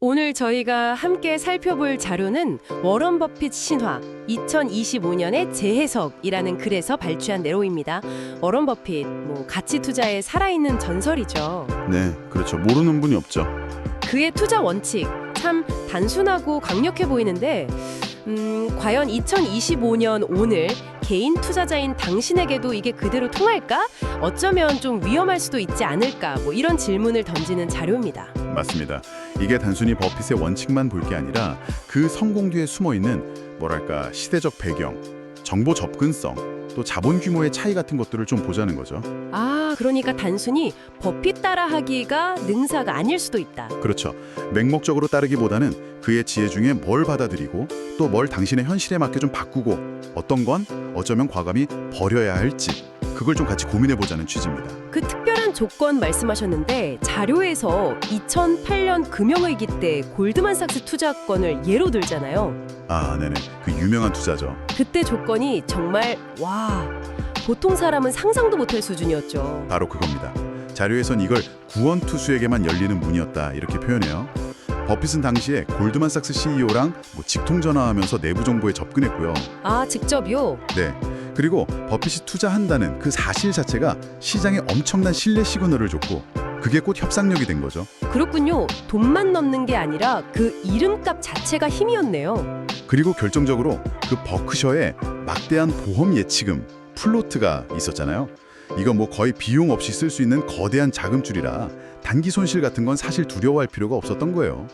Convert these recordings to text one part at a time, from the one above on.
오늘 저희가 함께 살펴볼 자료는 워런 버핏 신화 2025년의 재해석이라는 글에서 발췌한 내용입니다. 워런 버핏, 가치 투자의 살아있는 전설이죠. 네, 그렇죠. 모르는 분이 없죠. 그의 투자 원칙, 참 단순하고 강력해 보이는데 과연 2025년 오늘 개인 투자자인 당신에게도 이게 그대로 통할까? 어쩌면 좀 위험할 수도 있지 않을까? 이런 질문을 던지는 자료입니다. 맞습니다. 이게 단순히 버핏의 원칙만 볼 게 아니라 그 성공 뒤에 숨어있는 뭐랄까 시대적 배경, 정보 접근성, 또 자본 규모의 차이 같은 것들을 좀 보자는 거죠. 그러니까 단순히 버핏 따라하기가 능사가 아닐 수도 있다. 그렇죠. 맹목적으로 따르기보다는 그의 지혜 중에 뭘 받아들이고 또 뭘 당신의 현실에 맞게 좀 바꾸고 어떤 건 어쩌면 과감히 버려야 할지 그걸 좀 같이 고민해보자는 취지입니다. 그 특별한 조건 말씀하셨는데 자료에서 2008년 금융위기 때 골드만삭스 투자건을 예로 들잖아요. 네네. 그 유명한 투자죠. 그때 조건이 정말 보통 사람은 상상도 못할 수준이었죠. 바로 그겁니다. 자료에선 이걸 구원투수에게만 열리는 문이었다 이렇게 표현해요. 버핏은 당시에 골드만삭스 CEO랑 직통전화하면서 내부 정보에 접근했고요. 직접요? 네. 그리고 버핏이 투자한다는 그 사실 자체가 시장에 엄청난 신뢰 시그널을 줬고 그게 곧 협상력이 된 거죠. 그렇군요. 돈만 넣는 게 아니라 그 이름값 자체가 힘이었네요. 그리고 결정적으로 그 버크셔의 막대한 보험 예치금, 플로트가 있었잖아요. 이건 거의 비용 없이 쓸 수 있는 거대한 자금줄이라 단기 손실 같은 건 사실 두려워할 필요가 없었던 거예요.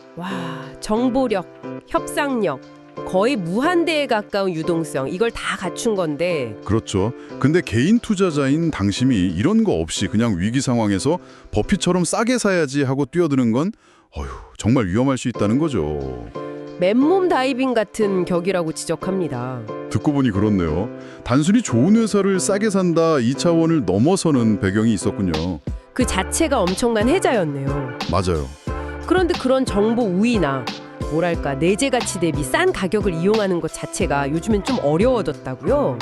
정보력, 협상력, 거의 무한대에 가까운 유동성, 이걸 다 갖춘 건데. 그렇죠. 근데 개인 투자자인 당신이 이런 거 없이 그냥 위기 상황에서 버핏처럼 싸게 사야지 하고 뛰어드는 건 정말 위험할 수 있다는 거죠. 맨몸 다이빙 같은 격이라고 지적합니다. 듣고 보니 그렇네요. 단순히 좋은 회사를 싸게 산다 이 차원을 넘어서는 배경이 있었군요. 그 자체가 엄청난 해자였네요. 맞아요. 그런데 그런 정보 우위나 내재 가치 대비 싼 가격을 이용하는 것 자체가 요즘엔 좀 어려워졌다고요?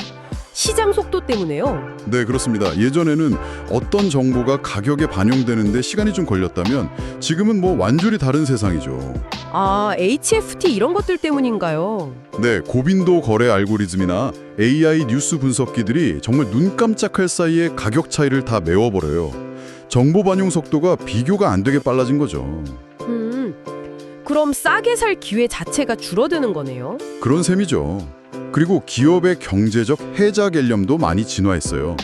시장 속도 때문에요? 네, 그렇습니다. 예전에는 어떤 정보가 가격에 반영되는데 시간이 좀 걸렸다면 지금은 완전히 다른 세상이죠. HFT 이런 것들 때문인가요? 네, 고빈도 거래 알고리즘이나 AI 뉴스 분석기들이 정말 눈 깜짝할 사이에 가격 차이를 다 메워버려요. 정보 반영 속도가 비교가 안 되게 빨라진 거죠. 그럼 싸게 살 기회 자체가 줄어드는 거네요? 그런 셈이죠. 그리고 기업의 경제적 해자 개념도 많이 진화했어요.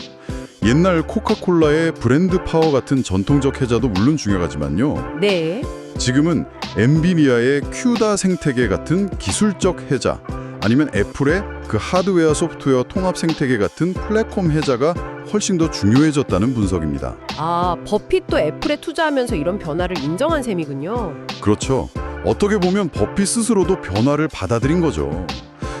옛날 코카콜라의 브랜드 파워 같은 전통적 해자도 물론 중요하지만요. 네. 지금은 엔비디아의 큐다 생태계 같은 기술적 해자, 아니면 애플의 그 하드웨어 소프트웨어 통합 생태계 같은 플랫폼 해자가 훨씬 더 중요해졌다는 분석입니다. 버핏도 애플에 투자하면서 이런 변화를 인정한 셈이군요. 그렇죠. 어떻게 보면 버핏 스스로도 변화를 받아들인 거죠.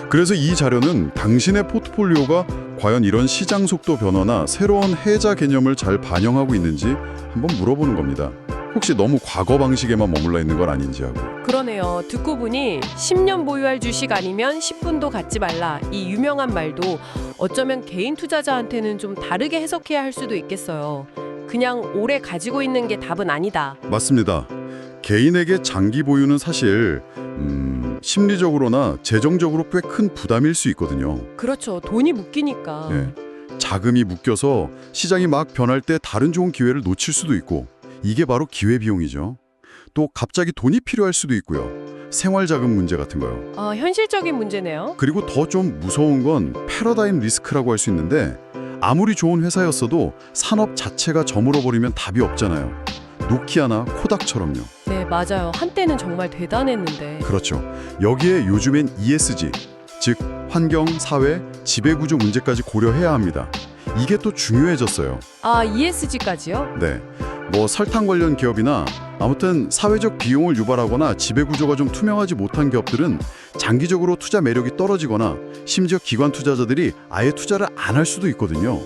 그래서 이 자료는 당신의 포트폴리오가 과연 이런 시장 속도 변화나 새로운 해자 개념을 잘 반영하고 있는지 한번 물어보는 겁니다. 혹시 너무 과거 방식에만 머물러 있는 건 아닌지 하고. 그러네요. 듣고 보니 10년 보유할 주식 아니면 10분도 갖지 말라. 이 유명한 말도 어쩌면 개인 투자자한테는 좀 다르게 해석해야 할 수도 있겠어요. 그냥 오래 가지고 있는 게 답은 아니다. 맞습니다. 개인에게 장기 보유는 사실 심리적으로나 재정적으로 꽤 큰 부담일 수 있거든요. 그렇죠. 돈이 묶이니까. 네. 자금이 묶여서 시장이 막 변할 때 다른 좋은 기회를 놓칠 수도 있고 이게 바로 기회비용이죠. 또 갑자기 돈이 필요할 수도 있고요. 생활자금 문제 같은 거요. 현실적인 문제네요. 그리고 더 좀 무서운 건 패러다임 리스크라고 할 수 있는데 아무리 좋은 회사였어도 산업 자체가 저물어버리면 답이 없잖아요. 노키아나 코닥처럼요. 네, 맞아요. 한때는 정말 대단했는데. 그렇죠. 여기에 요즘엔 ESG, 즉 환경, 사회, 지배구조 문제까지 고려해야 합니다. 이게 또 중요해졌어요. ESG까지요? 네. 설탕 관련 기업이나 아무튼 사회적 비용을 유발하거나 지배구조가 좀 투명하지 못한 기업들은 장기적으로 투자 매력이 떨어지거나 심지어 기관 투자자들이 아예 투자를 안 할 수도 있거든요.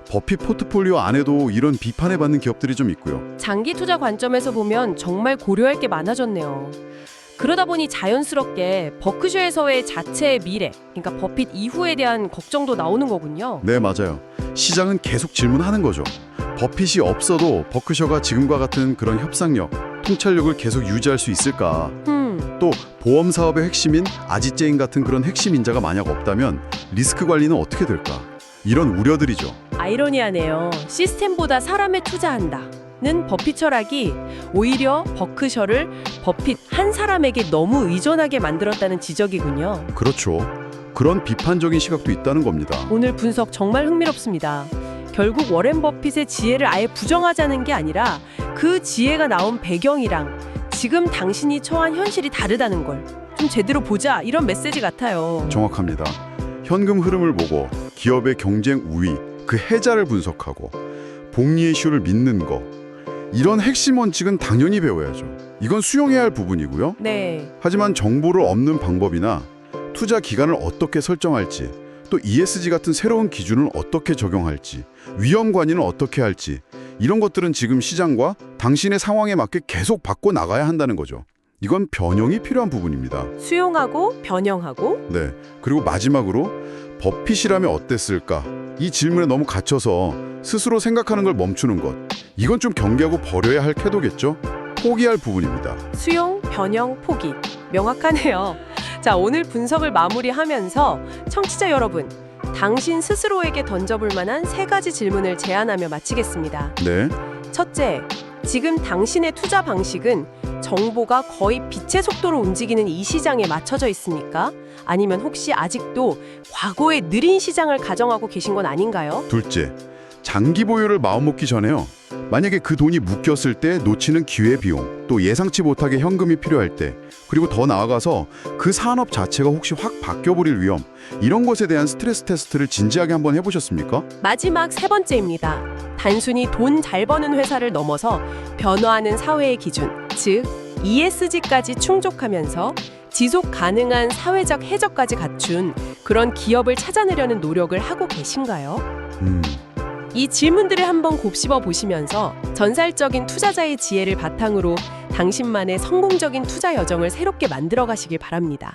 버핏 포트폴리오 안에도 이런 비판을 받는 기업들이 좀 있고요. 장기 투자 관점에서 보면 정말 고려할 게 많아졌네요. 그러다 보니 자연스럽게 버크셔에서의 자체의 미래, 그러니까 버핏 이후에 대한 걱정도 나오는 거군요. 네, 맞아요. 시장은 계속 질문하는 거죠. 버핏이 없어도 버크셔가 지금과 같은 그런 협상력, 통찰력을 계속 유지할 수 있을까? 또 보험 사업의 핵심인 아지제인 같은 그런 핵심 인자가 만약 없다면 리스크 관리는 어떻게 될까? 이런 우려들이죠. 아이러니하네요. 시스템보다 사람에 투자한다는 버핏 철학이 오히려 버크셔를 버핏 한 사람에게 너무 의존하게 만들었다는 지적이군요. 그렇죠. 그런 비판적인 시각도 있다는 겁니다. 오늘 분석 정말 흥미롭습니다. 결국 워렌 버핏의 지혜를 아예 부정하자는 게 아니라 그 지혜가 나온 배경이랑 지금 당신이 처한 현실이 다르다는 걸 좀 제대로 보자, 이런 메시지 같아요. 정확합니다. 현금 흐름을 보고 기업의 경쟁 우위, 그 해자를 분석하고 복리의 이슈를 믿는 거, 이런 핵심 원칙은 당연히 배워야죠. 이건 수용해야 할 부분이고요. 네. 하지만 정보를 얻는 방법이나 투자 기간을 어떻게 설정할지, 또 ESG 같은 새로운 기준을 어떻게 적용할지, 위험 관리는 어떻게 할지, 이런 것들은 지금 시장과 당신의 상황에 맞게 계속 바꿔 나가야 한다는 거죠. 이건 변형이 필요한 부분입니다. 수용하고 변형하고. 네. 그리고 마지막으로 버핏이라면 어땠을까? 이 질문에 너무 갇혀서 스스로 생각하는 걸 멈추는 것. 이건 좀 경계하고 버려야 할 태도겠죠? 포기할 부분입니다. 수용, 변형, 포기. 명확하네요. 자, 오늘 분석을 마무리하면서 청취자 여러분, 당신 스스로에게 던져볼 만한 3가지 질문을 제안하며 마치겠습니다. 네. 첫째, 지금 당신의 투자 방식은 정보가 거의 빛의 속도로 움직이는 이 시장에 맞춰져 있습니까? 아니면 혹시 아직도 과거의 느린 시장을 가정하고 계신 건 아닌가요? 둘째, 장기 보유를 마음먹기 전에요. 만약에 그 돈이 묶였을 때 놓치는 기회 비용, 또 예상치 못하게 현금이 필요할 때, 그리고 더 나아가서 그 산업 자체가 혹시 확 바뀌어버릴 위험, 이런 것에 대한 스트레스 테스트를 진지하게 한번 해보셨습니까? 마지막 3번째입니다. 단순히 돈 잘 버는 회사를 넘어서 변화하는 사회의 기준, 즉 ESG까지 충족하면서 지속 가능한 사회적 해적까지 갖춘 그런 기업을 찾아내려는 노력을 하고 계신가요? 이 질문들을 한번 곱씹어 보시면서 전살적인 투자자의 지혜를 바탕으로 당신만의 성공적인 투자 여정을 새롭게 만들어 가시길 바랍니다.